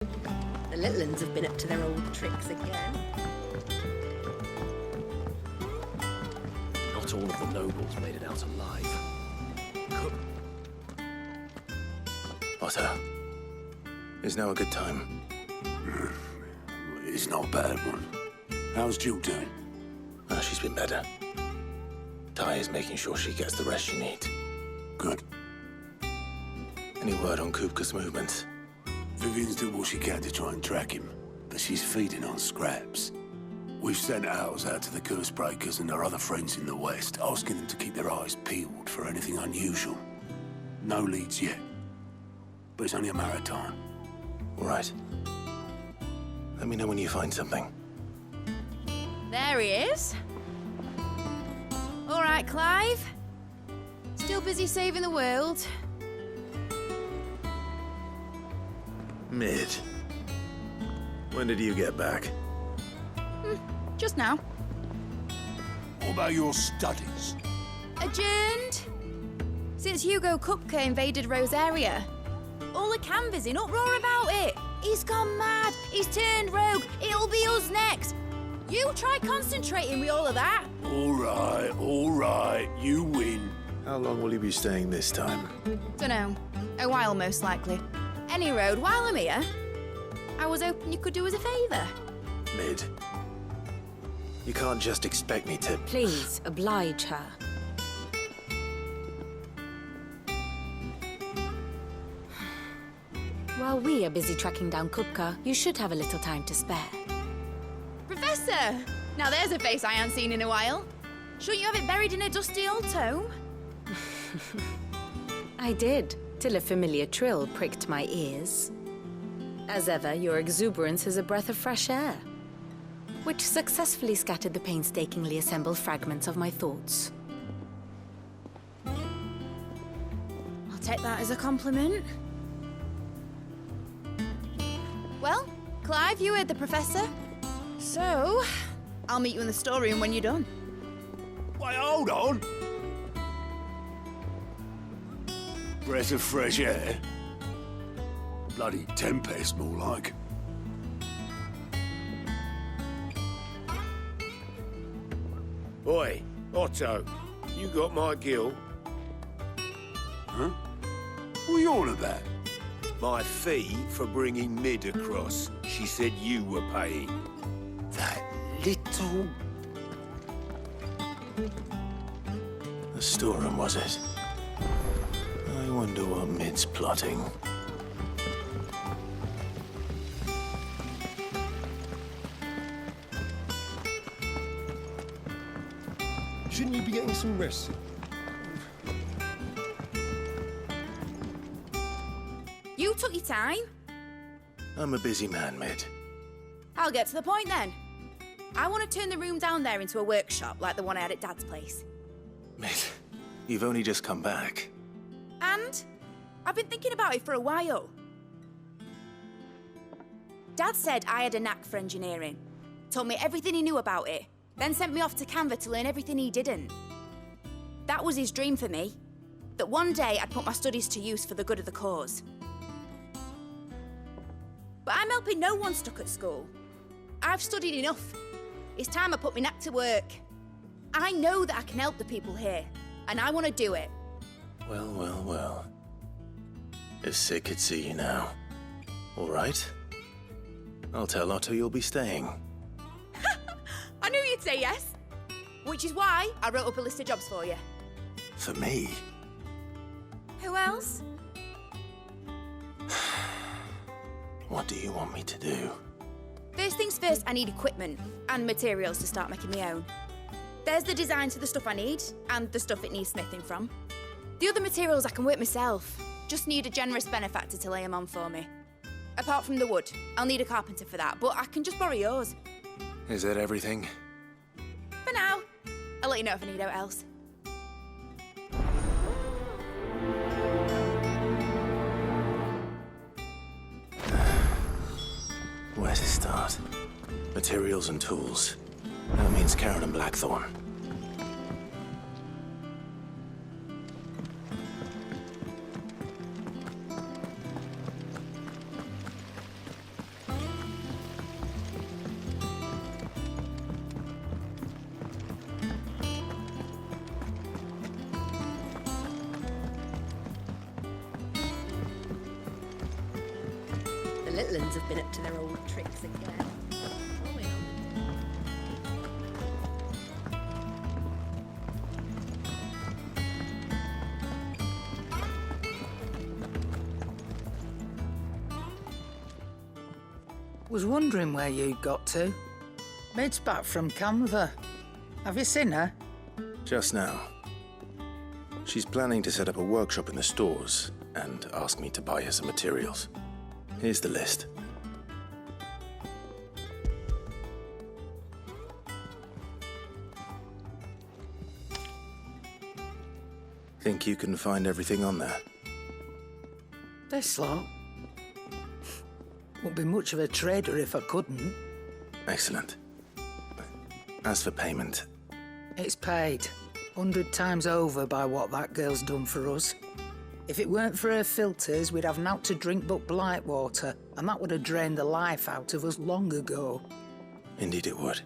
The little uns have been up to their old tricks again. Not all of the nobles made it out alive. Otto, is now a good time? It's not a bad one. How's Jill doing? Oh, she's been better. Ty is making sure she gets the rest she needs. Good. Any word on KUPKA's movements? Vivian's doing what she can to try and track him, but she's feeding on scraps. We've sent ours out to the curse breakers and our other friends in the West, asking them to keep their eyes peeled for anything unusual. No leads yet, but it's only a matter of time. All right. Let me know when you find something. There he is. All right, Clive. Still busy saving the world. Mid. When did you get back? Just now. What about your studies? Adjourned. Since HUGO KUPKA invaded Rose area. All the canvassing, uproar about it. He's gone mad. He's turned rogue. It'll be us next. You try concentrating with all of that. All right, you win. How long will you be staying this time? Dunno. A while, most likely. Any road, while I'm here, I was hoping you could do us a favour. Mid. You can't just expect me to... Please, oblige her. While we are busy tracking down KUPKA, you should have a little time to spare. Professor! Now there's a face I haven't seen in a while. Shouldn't you have it buried in a dusty old tome? I did, till a familiar trill pricked my ears. As ever, your exuberance is a breath of fresh air, which successfully scattered the painstakingly assembled fragments of my thoughts. I'll take that as a compliment. Well, Clive, you heard the Professor. So, I'll meet you in the storeroom when you're done. Wait, hold on. Breath of fresh air. Bloody tempest, more like. Oi, Otto, you got my gill? Huh? What are you on about? My fee for bringing Mid across. She said you were paying. That little... The storeroom, was it? I wonder what Mid's plotting. Shouldn't you be getting some rest? You took your time. I'm a busy man, Mid. I'll get to the point then. I want to turn the room down there into a workshop like the one I had at Dad's place. Mid, you've only just come back. And I've been thinking about it for a while. Dad said I had a knack for engineering. Told me everything he knew about it. Then sent me off to Canva to learn everything he didn't. That was his dream for me. That one day I'd put my studies to use for the good of the cause. But I'm helping no one stuck at school. I've studied enough. It's time I put my knack to work. I know that I can help the people here, and I want to do it. Well, well, well. If Sid could see you now. All right. I'll tell Otto you'll be staying. I knew you'd say yes. Which is why I wrote up a list of jobs for you. For me? Who else? What do you want me to do? First things first, I need equipment and materials to start making my own. There's the designs for the stuff I need and the stuff it needs smithing from. The other materials I can work myself. Just need a generous benefactor to lay them on for me. Apart from the wood, I'll need a carpenter for that, but I can just borrow yours. Is that everything? For now. I'll let you know if I need out else. Where to start? Materials and tools. That means Karen and Blackthorn. little uns have been up to their old tricks again. Was wondering where you got to. Mid's back from Canva. Have you seen her? Just now. She's planning to set up a workshop in the stores and ask me to buy her some materials. Here's the list. Think you can find everything on there? This lot. Wouldn't be much of a trader if I couldn't. Excellent. As for payment... It's paid. 100 times over by what that girl's done for us. If it weren't for her filters, we'd have naught to drink but blight water, and that would have drained the life out of us long ago. Indeed it would.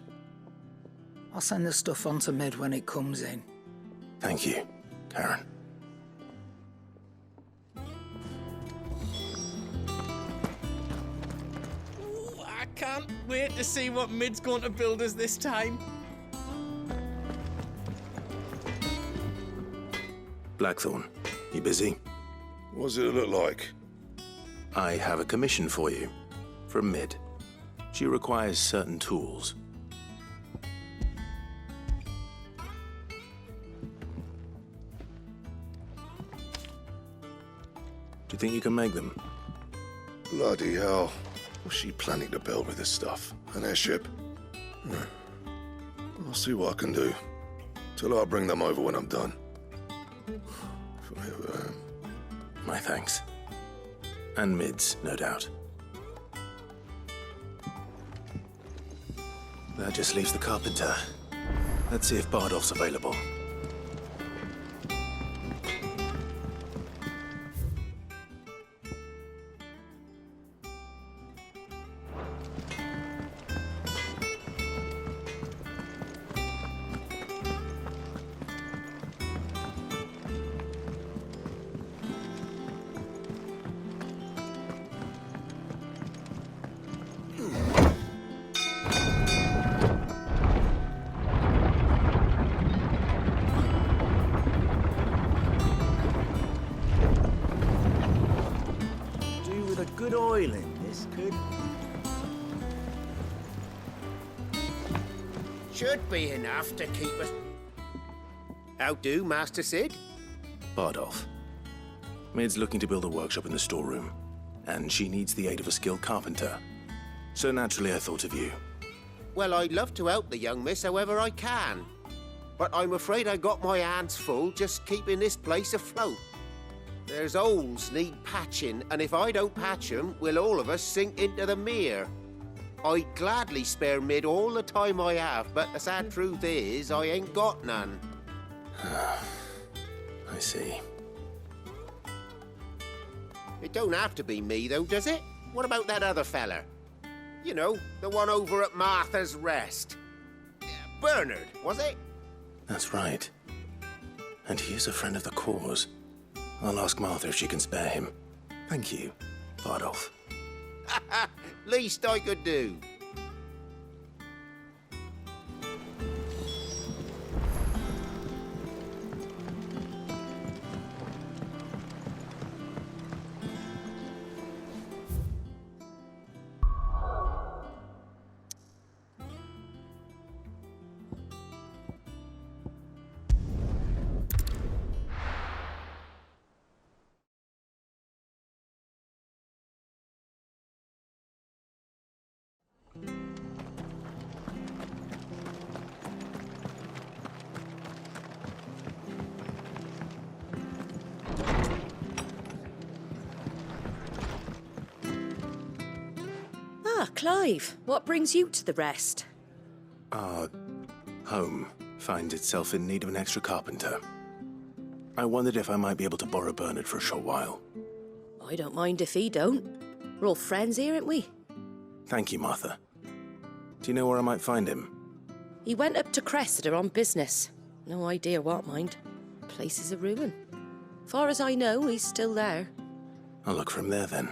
I'll send the stuff on to Mid when it comes in. Thank you, Karen. Ooh, I can't wait to see what Mid's going to build us this time. Blackthorn, you busy? What does it look like? I have a commission for you. From Mid. She requires certain tools. Do you think you can make them? Bloody hell. What's she planning to build with this stuff? An airship? I'll see what I can do. Tell her I'll bring them over when I'm done. My thanks. And Mid's, no doubt. That just leaves the carpenter. Let's see if Bardolph's available. Good oil in this, could. Should be enough to keep us. How do, Master Sid? Bardolph. Mid's looking to build a workshop in the storeroom, and she needs the aid of a skilled carpenter. So naturally I thought of you. Well, I'd love to help the young miss however I can. But I'm afraid I got my hands full just keeping this place afloat. There's holes need patching, and if I don't patch them, we'll all of us sink into the mere. I'd gladly spare Mid all the time I have, but the sad truth is, I ain't got none. I see. It don't have to be me, though, does it? What about that other fella? You know, the one over at Martha's Rest. Bernard, was it? That's right. And he is a friend of the cause. I'll ask Martha if she can spare him. Thank you, Bardolph. Least I could do. Ah, Clive, what brings you to the Rest? Our home finds itself in need of an extra carpenter. I wondered if I might be able to borrow Bernard for a short while. I don't mind if he don't. We're all friends here, aren't we? Thank you, Martha. Do you know where I might find him? He went up to Cressida on business. No idea what, mind. Place is a ruin. Far as I know, he's still there. I'll look for him there, then.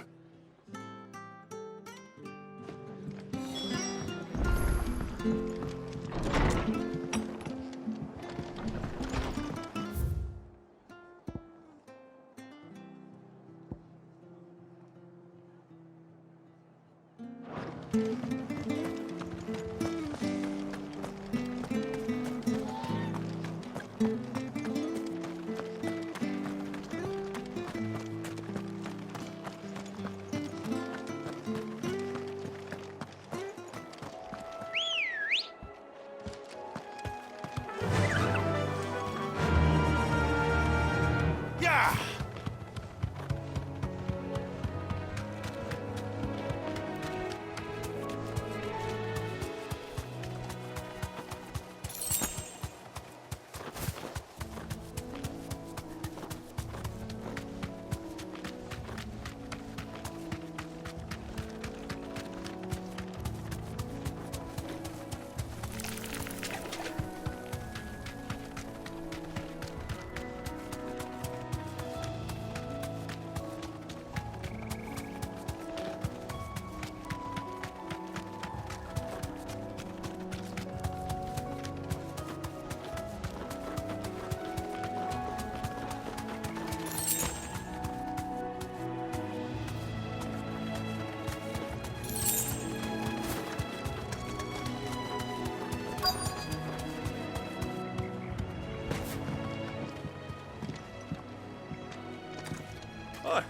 Hi.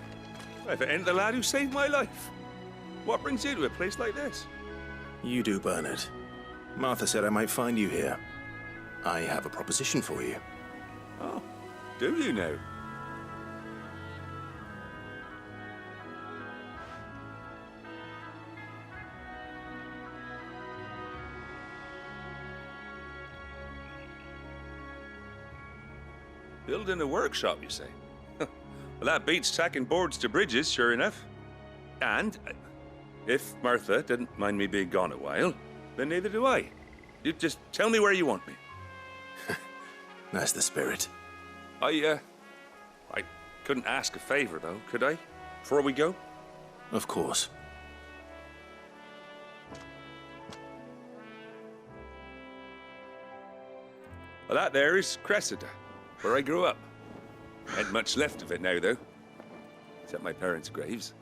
If it ain't the lad who saved my life. What brings you to a place like this? You do, Bernard. Martha said I might find you here. I have a proposition for you. Oh, do you now? Building a workshop, you say? Well, that beats tacking boards to bridges, sure enough. And if Martha didn't mind me being gone a while, then neither do I. You just tell me where you want me. That's the spirit. I couldn't ask a favor, though, could I? Before we go? Of course. Well, that there is Cressida, where I grew up. Ain't much left of it now, though. Except my parents' graves.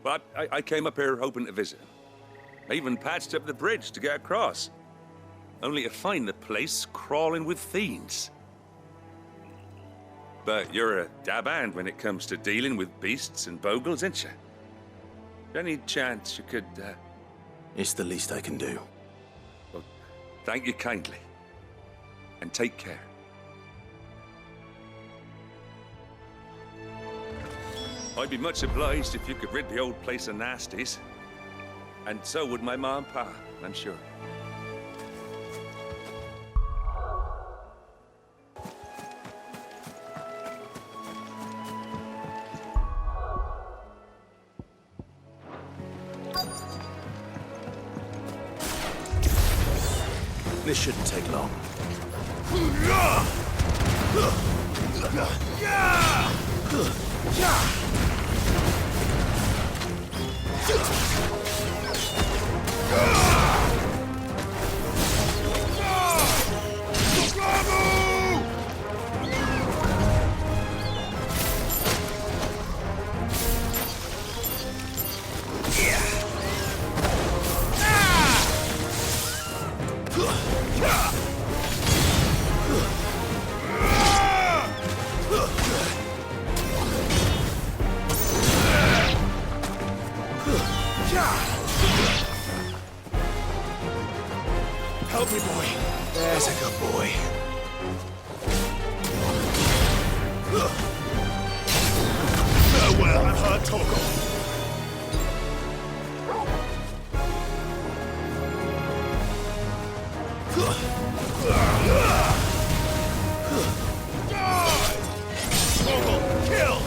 But I came up here hoping to visit. I even patched up the bridge to get across. Only to find the place crawling with fiends. But you're a dab hand when it comes to dealing with beasts and bogles, ain't you? Any chance you could, It's the least I can do. Well, thank you kindly. And take care. I'd be much obliged if you could rid the old place of nasties. And so would my ma and pa, I'm sure. This shouldn't take long. Help me, boy. There's a good boy. Farewell, I've heard talk of. Kill!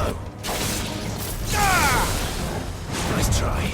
slow. Nice try.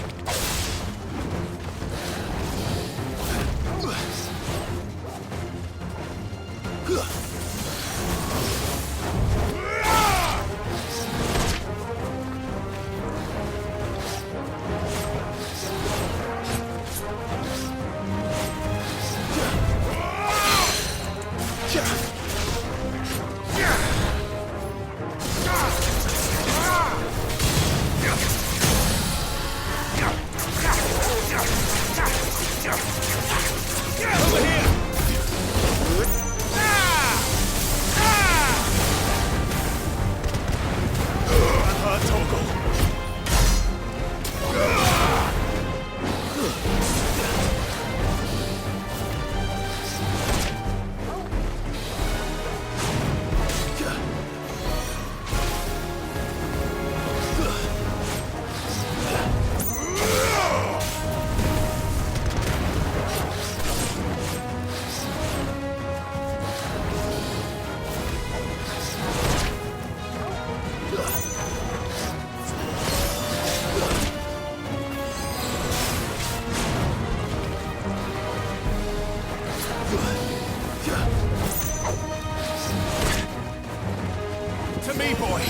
To me, boy.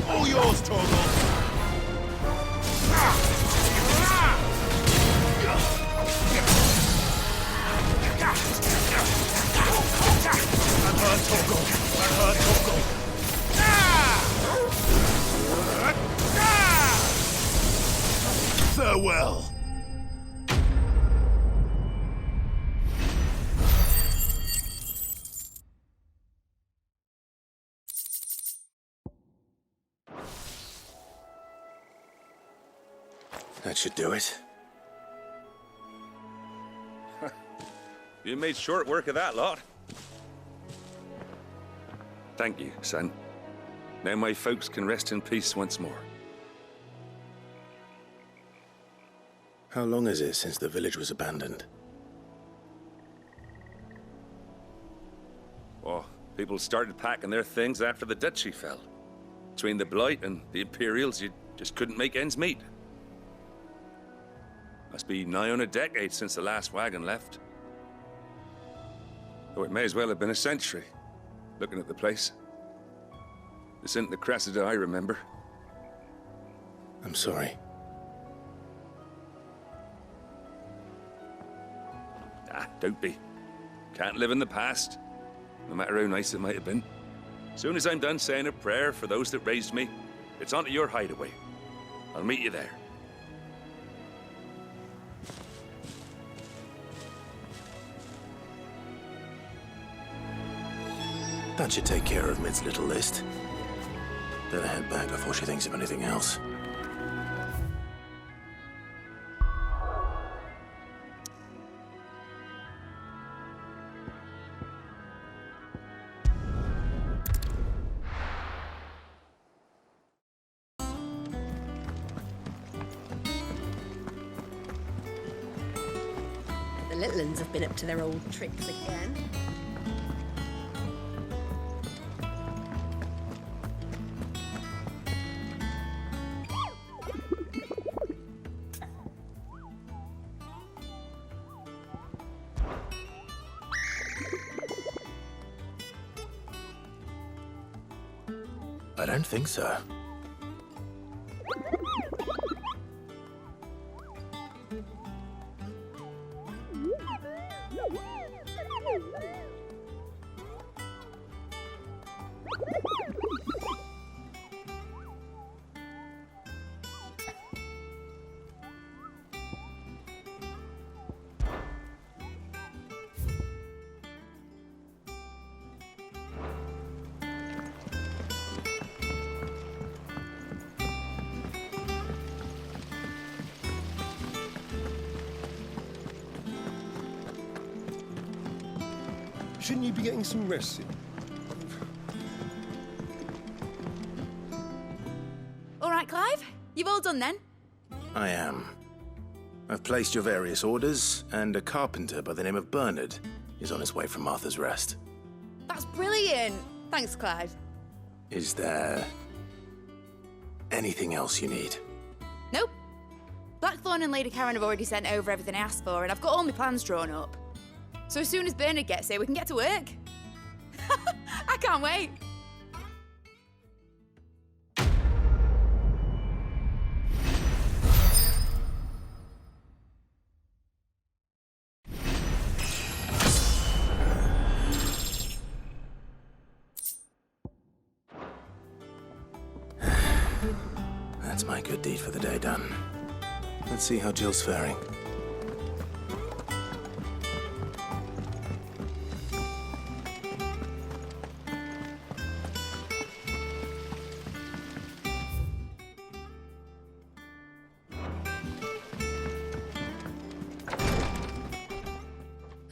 All yours, Torgal. I'm hurt, Torgal. I'm hurt, Torgal. Farewell. That should do it. You made short work of that lot. Thank you, son. Now my folks can rest in peace once more. How long is it since the village was abandoned? Oh, people started packing their things after the duchy fell. Between the Blight and the Imperials, you just couldn't make ends meet. Must be nigh on a decade since the last wagon left. Though it may as well have been a century, looking at the place. This isn't the Cressida I remember. I'm sorry. Ah, don't be. Can't live in the past, no matter how nice it might have been. Soon as I'm done saying a prayer for those that raised me, it's on to your hideaway. I'll meet you there. That should take care of Mid's little list. Better head back before she thinks of anything else. The little uns have been up to their old tricks again. I don't think so. Shouldn't you be getting some rest? All right, Clive. You've all done then? I am. I've placed your various orders, and a carpenter by the name of Bernard is on his way from Arthur's Rest. That's brilliant! Thanks, Clive. Is there anything else you need? Nope. Blackthorn and Lady Karen have already sent over everything I asked for, and I've got all my plans drawn up. So as soon as Bernard gets here, we can get to work. I can't wait. That's my good deed for the day done. Let's see how Jill's faring.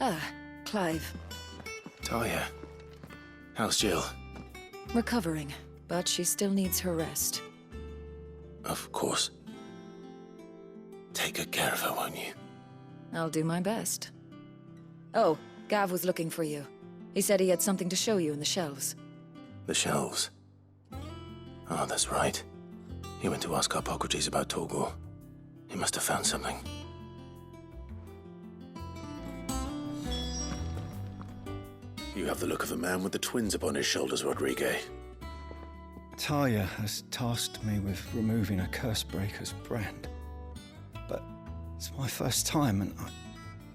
Ah, Clive. Talia, how's Jill? Recovering, but she still needs her rest. Of course. Take good care of her, won't you? I'll do my best. Oh, Gav was looking for you. He said he had something to show you in the shelves. The shelves? Oh, that's right. He went to ask Hippocrates about Torgor. He must have found something. You have the look of a man with the twins upon his shoulders, Rodrigue. Talia has tasked me with removing a Cursebreaker's brand. But it's my first time, and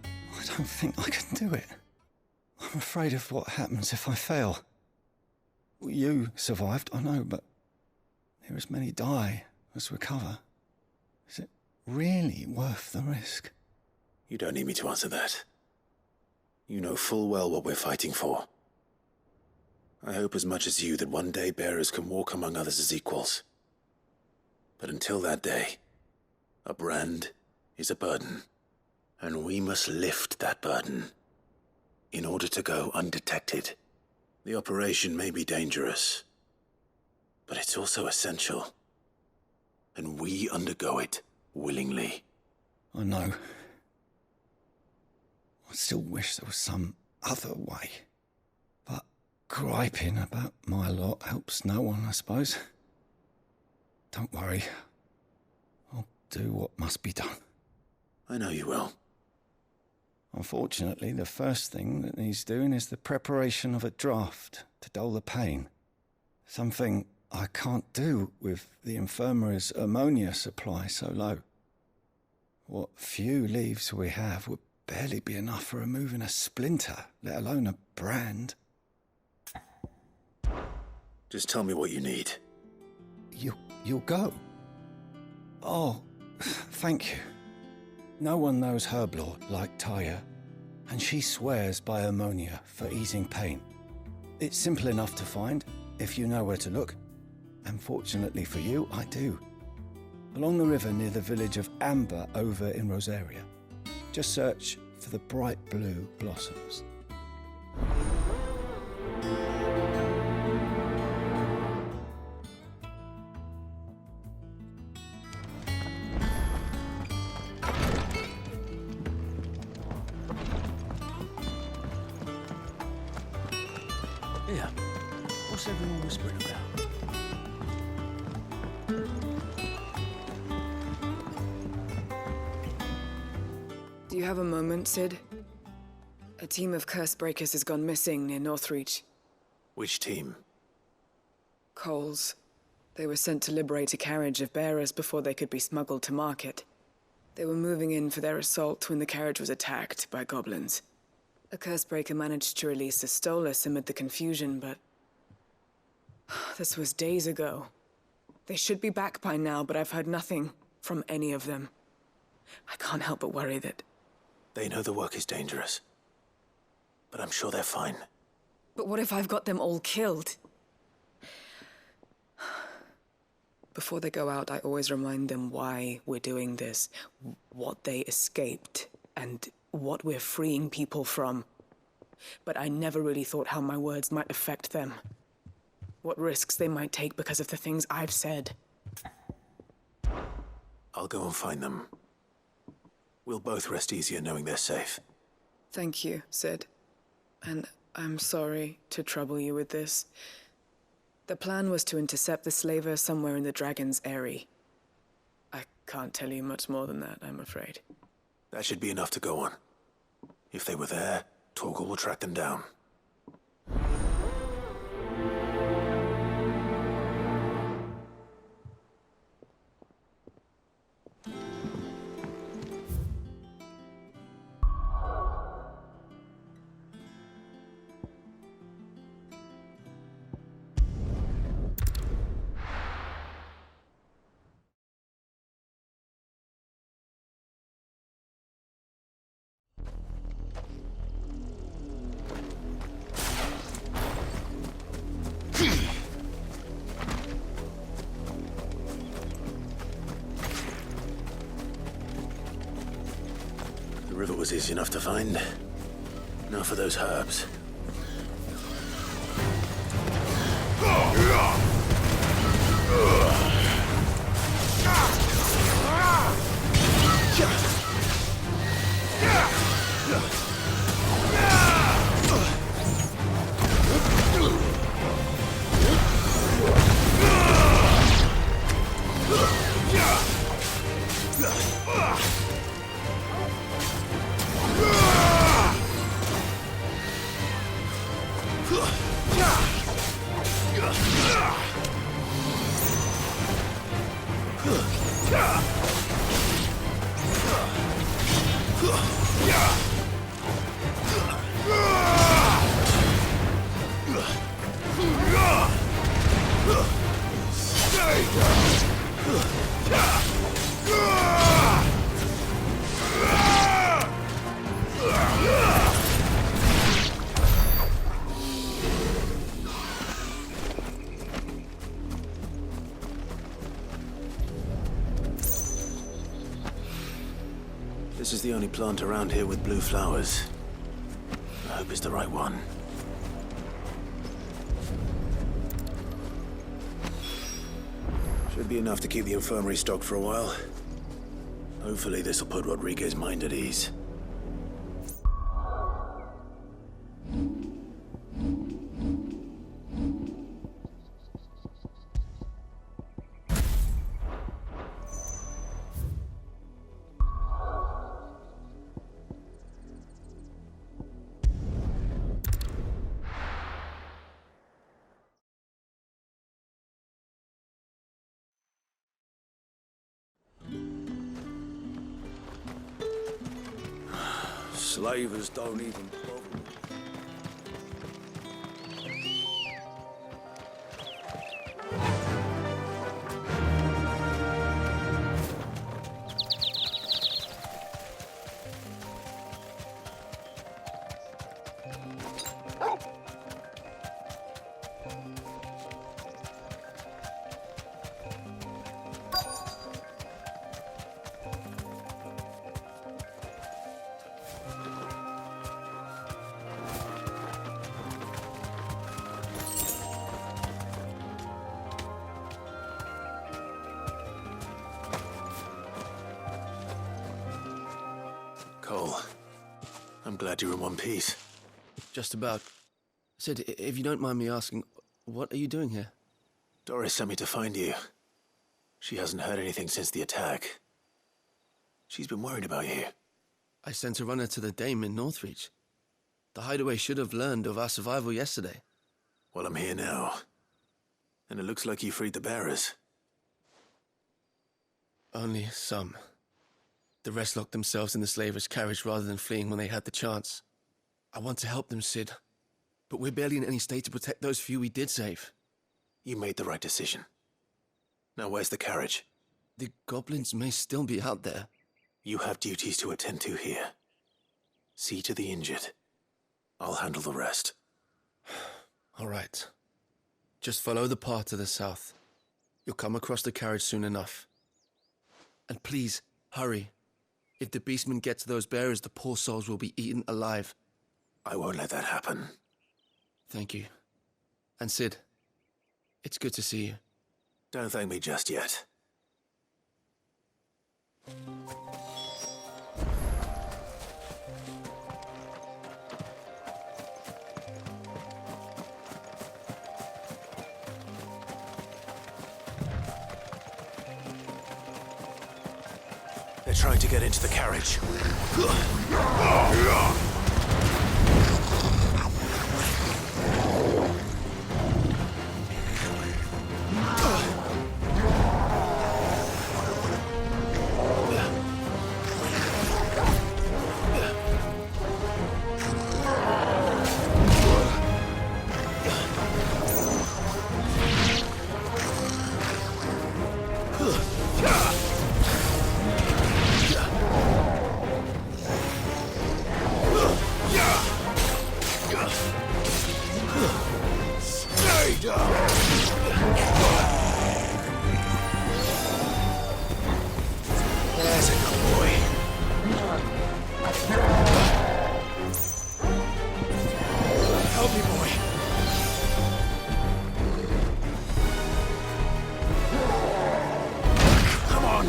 I don't think I can do it. I'm afraid of what happens if I fail. You survived, I know, but there as many die as recover. Is it really worth the risk? You don't need me to answer that. You know full well what we're fighting for. I hope as much as you that one day bearers can walk among others as equals. But until that day, a brand is a burden, and we must lift that burden in order to go undetected. The operation may be dangerous, but it's also essential, and we undergo it willingly. I know. I still wish there was some other way. But griping about my lot helps no one, I suppose. Don't worry. I'll do what must be done. I know you will. Unfortunately, the first thing that needs doing is the preparation of a draft to dull the pain. Something I can't do with the infirmary's ammonia supply so low. What few leaves we have would barely be enough for removing a splinter, let alone a brand. Just tell me what you need. You'll go? Oh, thank you. No one knows Herblore like Talia, and she swears by ammonia for easing pain. It's simple enough to find, if you know where to look. And fortunately for you, I do. Along the river near the village of Amber over in Rosaria. Just search for the bright blue blossoms. Yeah. What's everyone whispering about? Do you have a moment, Sid? A team of Cursebreakers has gone missing near Northreach. Which team? Coles. They were sent to liberate a carriage of bearers before they could be smuggled to market. They were moving in for their assault when the carriage was attacked by goblins. A Cursebreaker managed to release a Stolas amid the confusion, but this was days ago. They should be back by now, but I've heard nothing from any of them. I can't help but worry that... They know the work is dangerous, but I'm sure they're fine. But what if I've got them all killed? Before they go out, I always remind them why we're doing this, what they escaped, and what we're freeing people from. But I never really thought how my words might affect them. What risks they might take because of the things I've said. I'll go and find them. We'll both rest easier knowing they're safe. Thank you, Sid. And I'm sorry to trouble you with this. The plan was to intercept the slaver somewhere in the Dragon's Eyrie. I can't tell you much more than that, I'm afraid. That should be enough to go on. If they were there, Torgal will track them down. The river was easy enough to find. Now for those herbs. This is the only plant around here with blue flowers. I hope it's the right one. Should be enough to keep the infirmary stocked for a while. Hopefully this will put Rodriguez's mind at ease. Slavers don't even bother. Cole, I'm glad you're in one piece. Just about. Sid, if you don't mind me asking, what are you doing here? Doris sent me to find you. She hasn't heard anything since the attack. She's been worried about you. I sent a runner to the Dame in Northreach. The hideaway should have learned of our survival yesterday. Well, I'm here now. And it looks like you freed the bearers. Only some. The rest locked themselves in the slaver's carriage rather than fleeing when they had the chance. I want to help them, Sid. But we're barely in any state to protect those few we did save. You made the right decision. Now where's the carriage? The goblins may still be out there. You have duties to attend to here. See to the injured. I'll handle the rest. All right. Just follow the path to the south. You'll come across the carriage soon enough. And please, hurry. If the beastmen get to those bearers, the poor souls will be eaten alive. I won't let that happen. Thank you. And Sid, it's good to see you. Don't thank me just yet. trying to get into the carriage. There's a good boy. Help me, boy. Come on.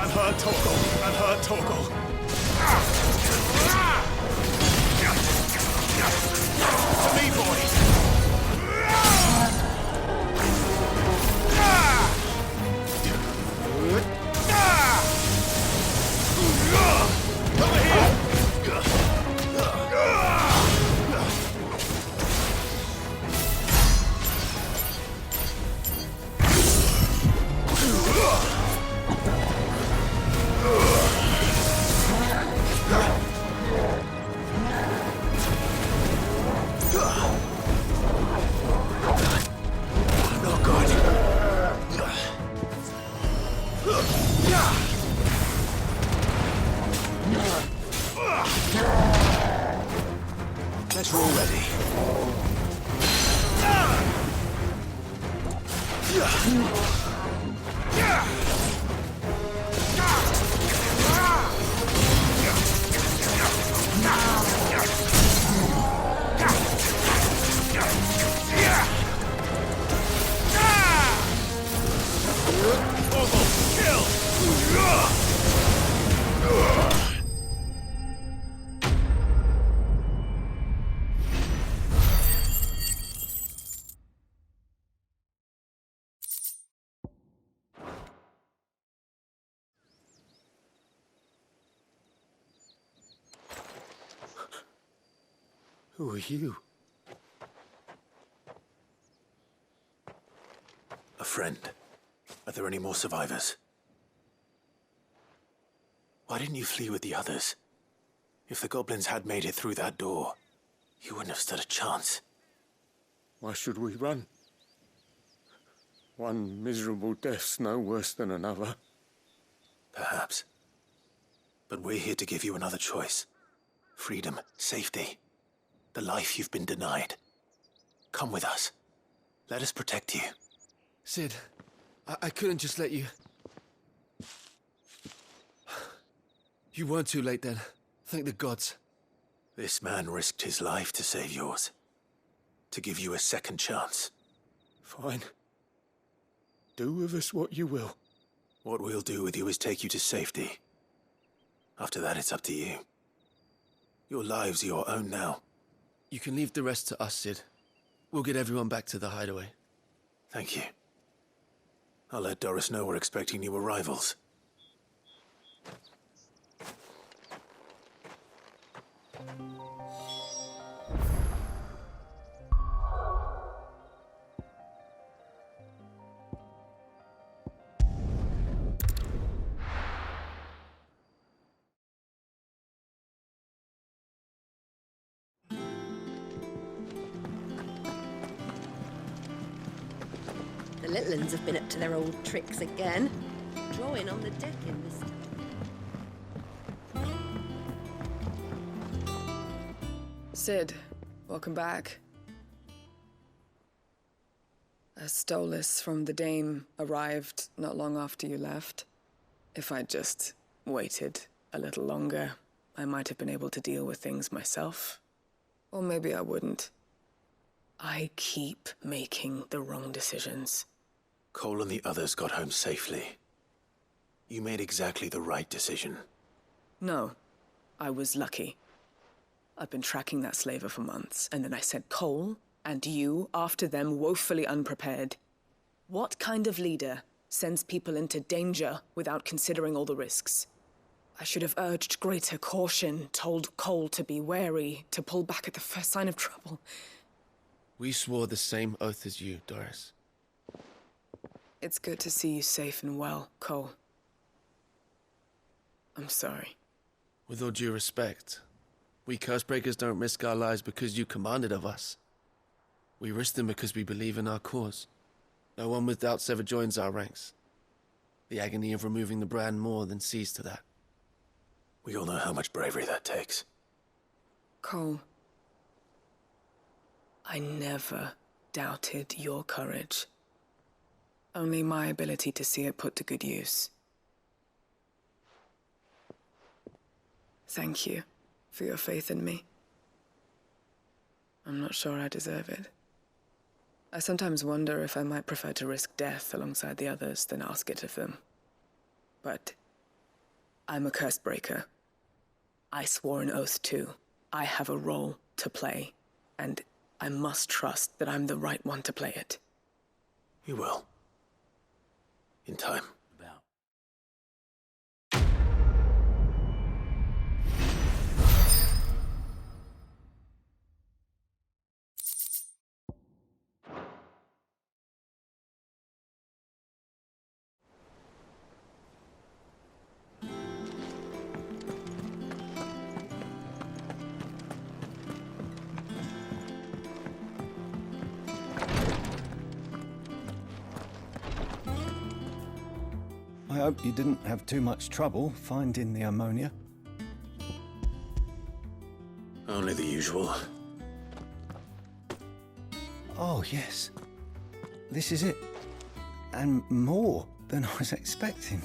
Unhurt Torgal. Unhurt Torgal. To me, boy. Over here. Not good. Let's roll ready. Who are you? A friend. Are there any more survivors? Why didn't you flee with the others? If the goblins had made it through that door, you wouldn't have stood a chance. Why should we run? One miserable death's no worse than another. Perhaps. But we're here to give you another choice. Freedom, safety. The life you've been denied. Come with us. Let us protect you. Sid, I couldn't just let you... You weren't too late then. Thank the gods. This man risked his life to save yours. To give you a second chance. Fine. Do with us what you will. What we'll do with you is take you to safety. After that, it's up to you. Your lives are your own now. You can leave the rest to us, Sid. We'll get everyone back to the hideaway. Thank you. I'll let Doris know we're expecting new arrivals. The little uns have been up to their old tricks again. Drawing on the deck in this time. Sid, welcome back. A Stolas from the Dame arrived not long after you left. If I'd just waited a little longer, I might have been able to deal with things myself. Or maybe I wouldn't. I keep making the wrong decisions. Cole and the others got home safely. You made exactly the right decision. No, I was lucky. I've been tracking that slaver for months, and then I sent Cole and you after them, woefully unprepared. What kind of leader sends people into danger without considering all the risks? I should have urged greater caution, told Cole to be wary, to pull back at the first sign of trouble. We swore the same oath as you, Doris. It's good to see you safe and well, Cole. I'm sorry. With all due respect, we Cursebreakers don't risk our lives because you commanded of us. We risk them because we believe in our cause. No one with doubts ever joins our ranks. The agony of removing the brand more than sees to that. We all know how much bravery that takes. Cole, I never doubted your courage. Only my ability to see it put to good use. Thank you for your faith in me. I'm not sure I deserve it. I sometimes wonder if I might prefer to risk death alongside the others than ask it of them. But I'm a Cursebreaker. I swore an oath too. I have a role to play, and I must trust that I'm the right one to play it. You will. In time. I hope you didn't have too much trouble finding the ammonia. Only the usual. Oh, yes. This is it. And more than I was expecting.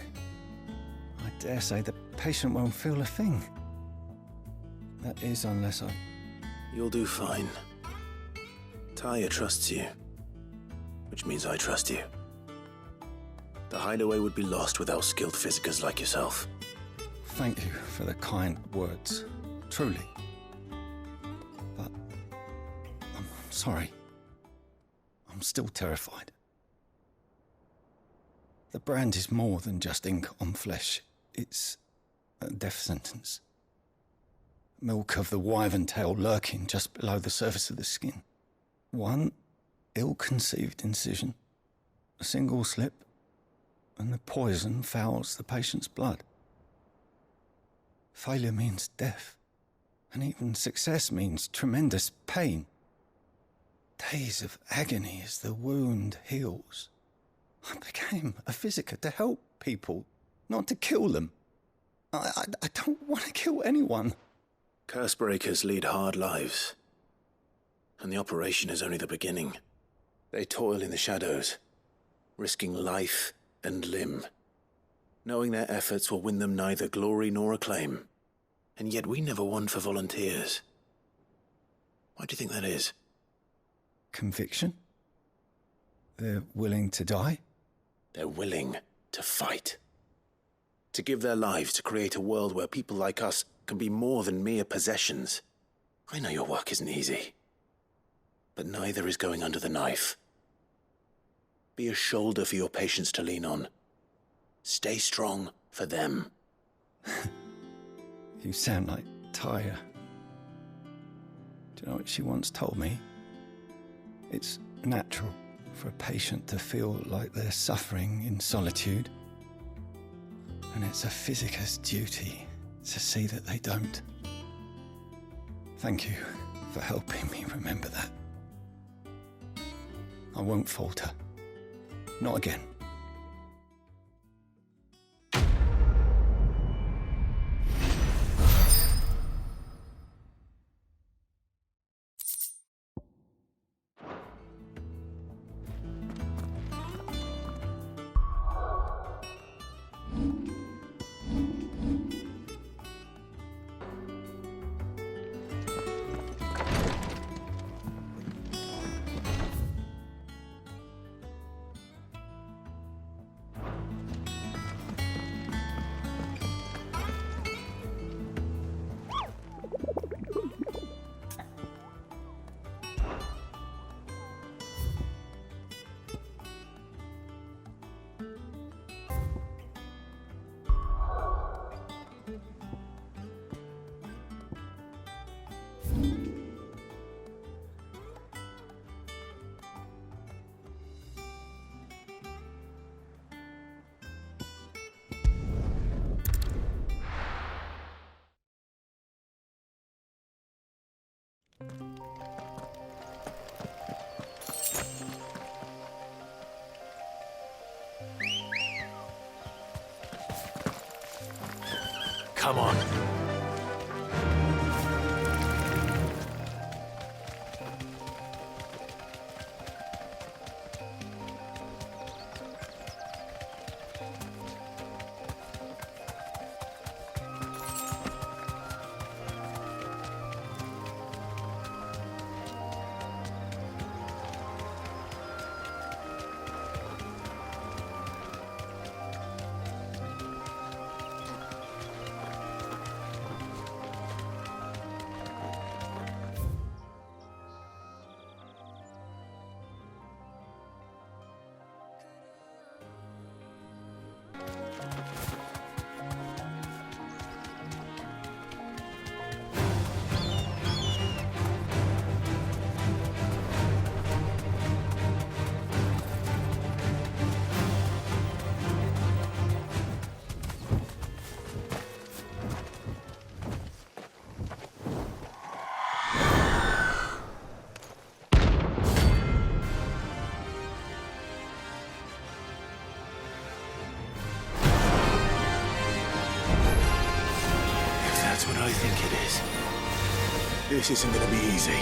I dare say the patient won't feel a thing. That is, unless I... You'll do fine. Taya trusts you, which means I trust you. The hideaway would be lost without skilled physicers like yourself. Thank you for the kind words. Truly. But I'm sorry. I'm still terrified. The brand is more than just ink on flesh. It's a death sentence. Milk of the wyvern tail lurking just below the surface of the skin. One ill-conceived incision, a single slip, and the poison fouls the patient's blood. Failure means death, and even success means tremendous pain. Days of agony as the wound heals. I became a physiker to help people, not to kill them. I don't want to kill anyone. Cursebreakers lead hard lives, and the operation is only the beginning. They toil in the shadows, risking life and limb, knowing their efforts will win them neither glory nor acclaim. And yet we never won for volunteers. Why do you think that is? Conviction? They're willing to die? They're willing to fight. To give their lives to create a world where people like us can be more than mere possessions. I know your work isn't easy, but neither is going under the knife. Be a shoulder for your patients to lean on. Stay strong for them. You sound like Taya. Do you know what she once told me? It's natural for a patient to feel like they're suffering in solitude. And it's a physiker's duty to see that they don't. Thank you for helping me remember that. I won't falter. Not again. Come on. I think it is. This isn't gonna be easy.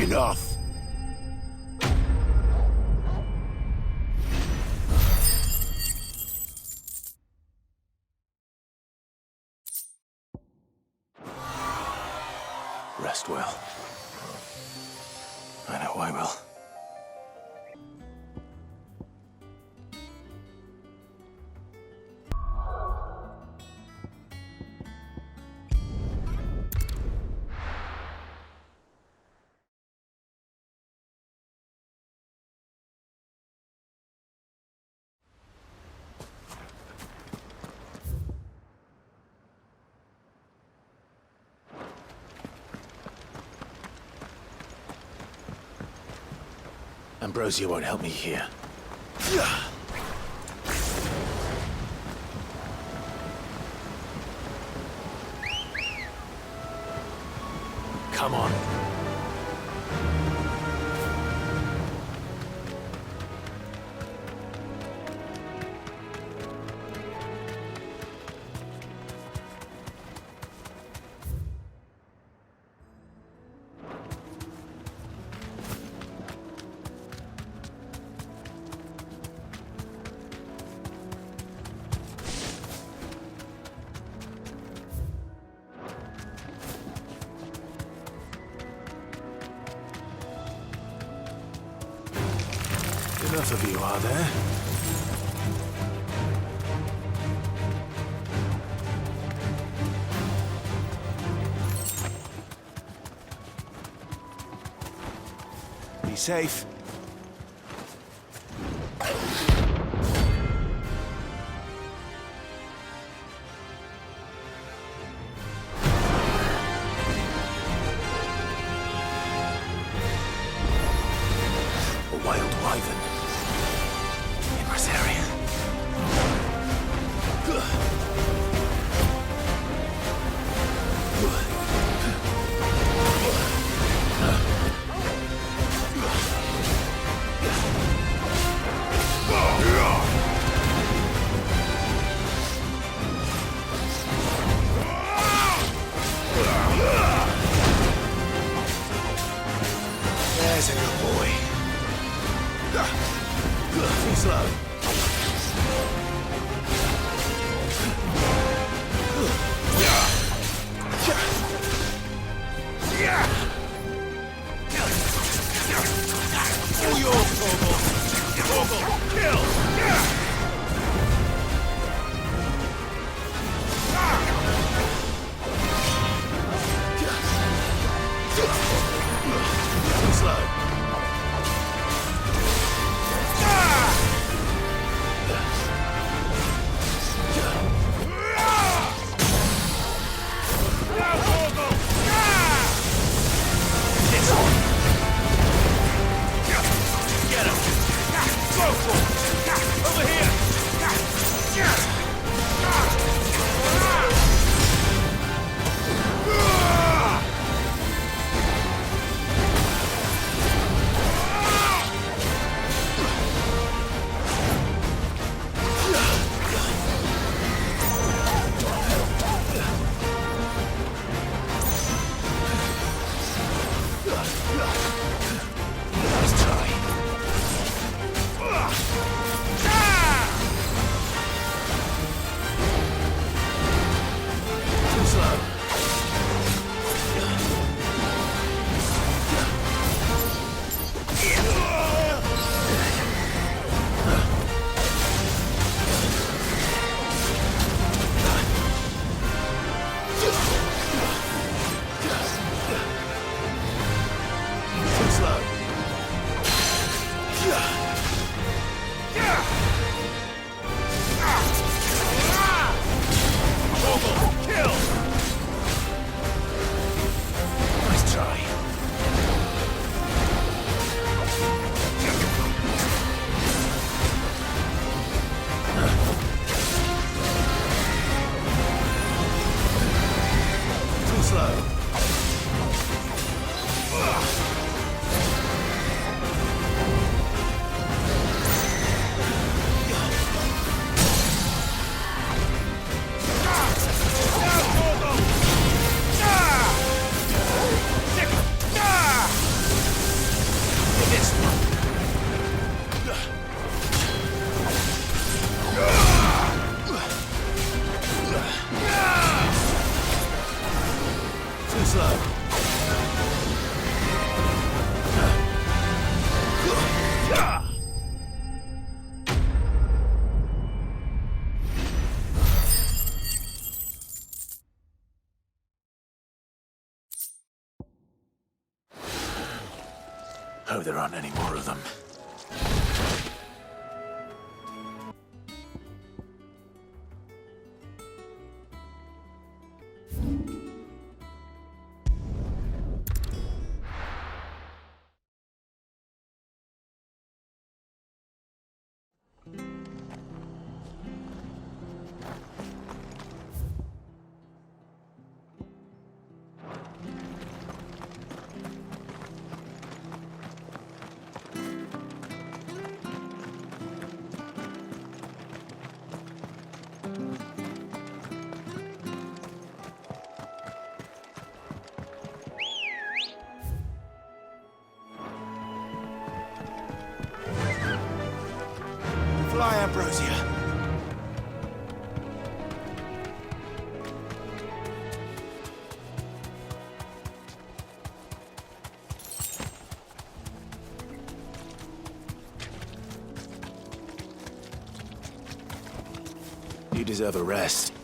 Enough! Rest well. I know I will. Ambrosia won't help me here. Come on. Enough of you, are there? Be safe. There's a good boy. Too slow. All yours, Kobo. Kobo, kill! Too slow. Hope there aren't any more of them. Fly, Ambrosia. deserve a rest.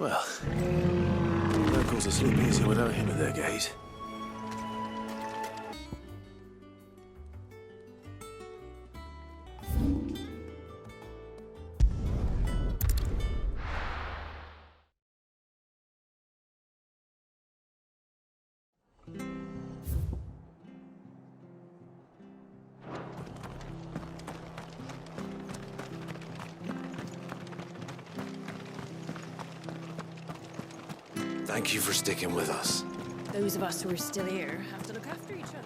Well, locals are sleeping easy without him at their gate. Thank you for sticking with us. Those of us who are still here have to look after each other.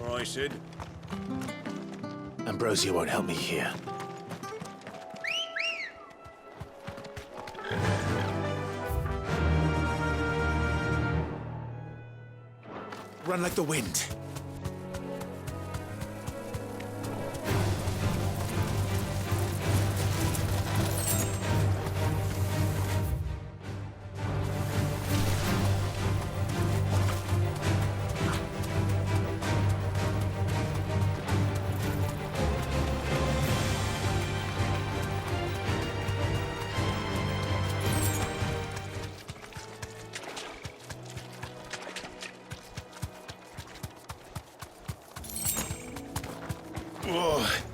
All right, Sid. Ambrosia won't help me here. Run like the wind. Oh.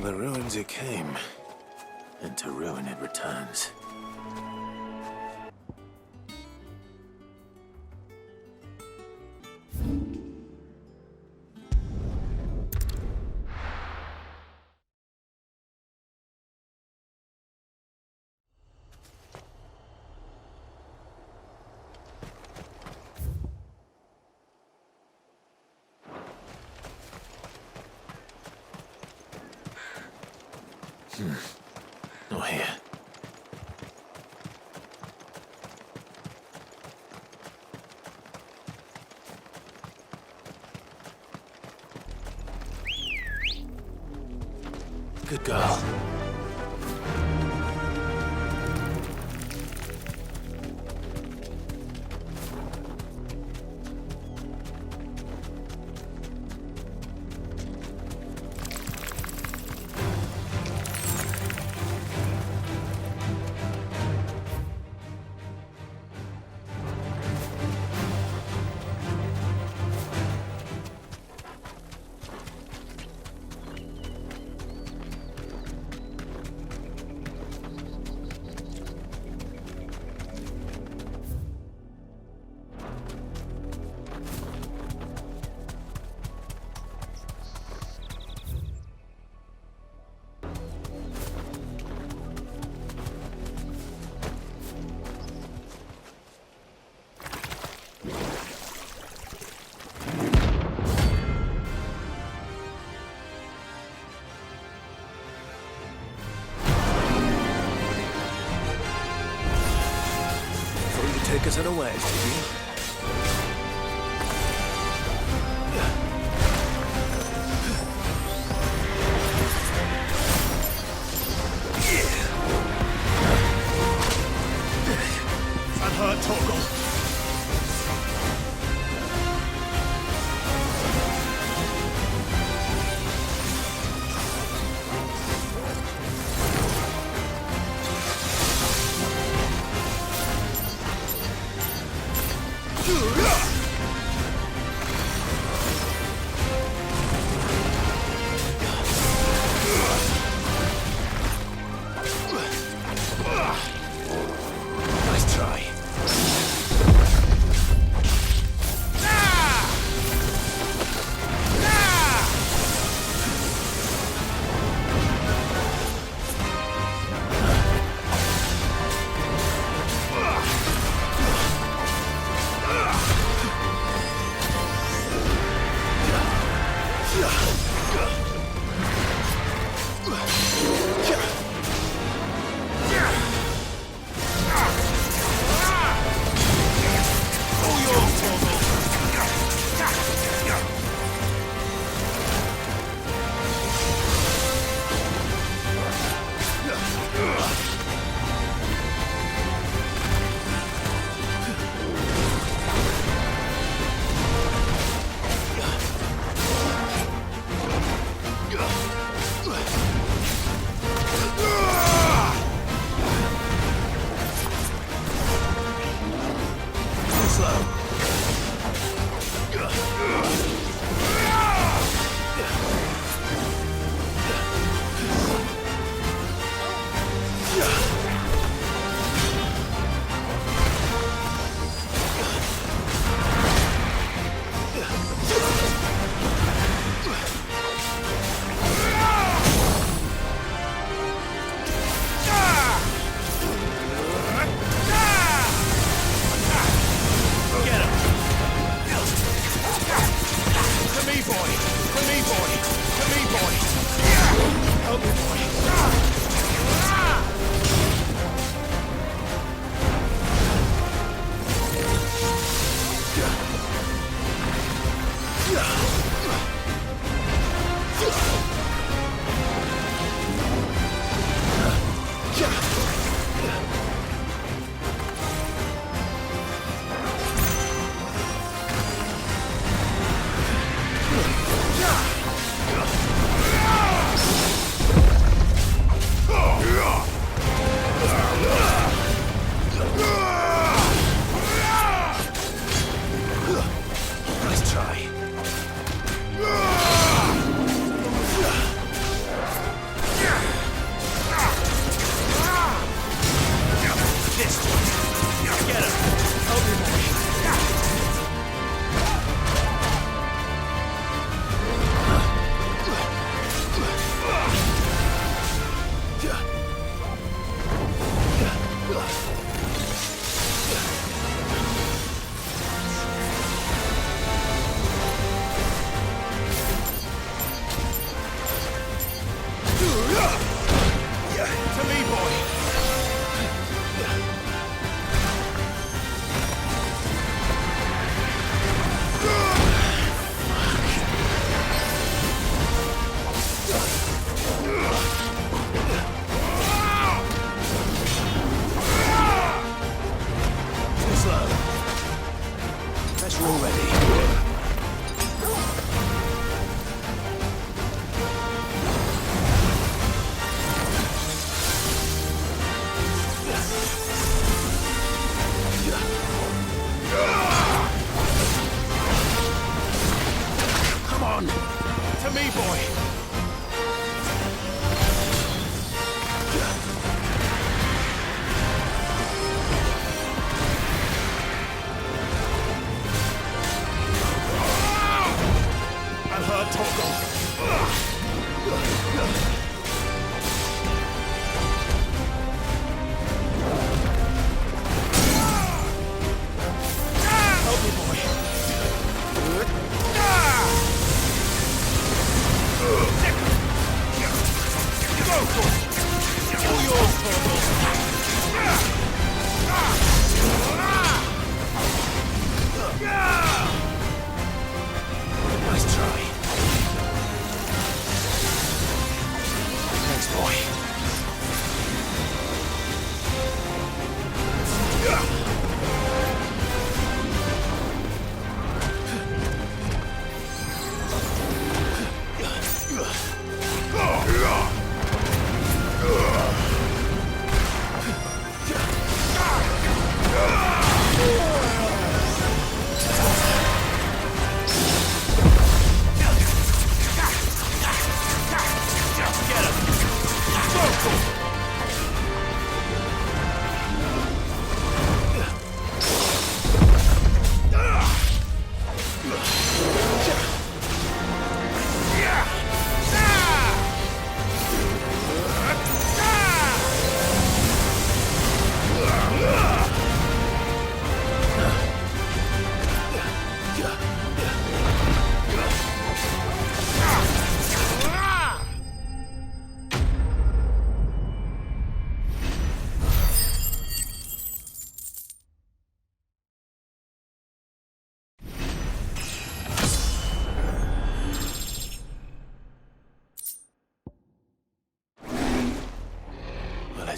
From the ruins it came, and to ruin it returns. Not here. Good girl. Take us unawares, did you? Unhurt, Torgal. Nice try.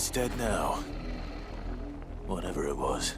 It's dead now. Whatever it was.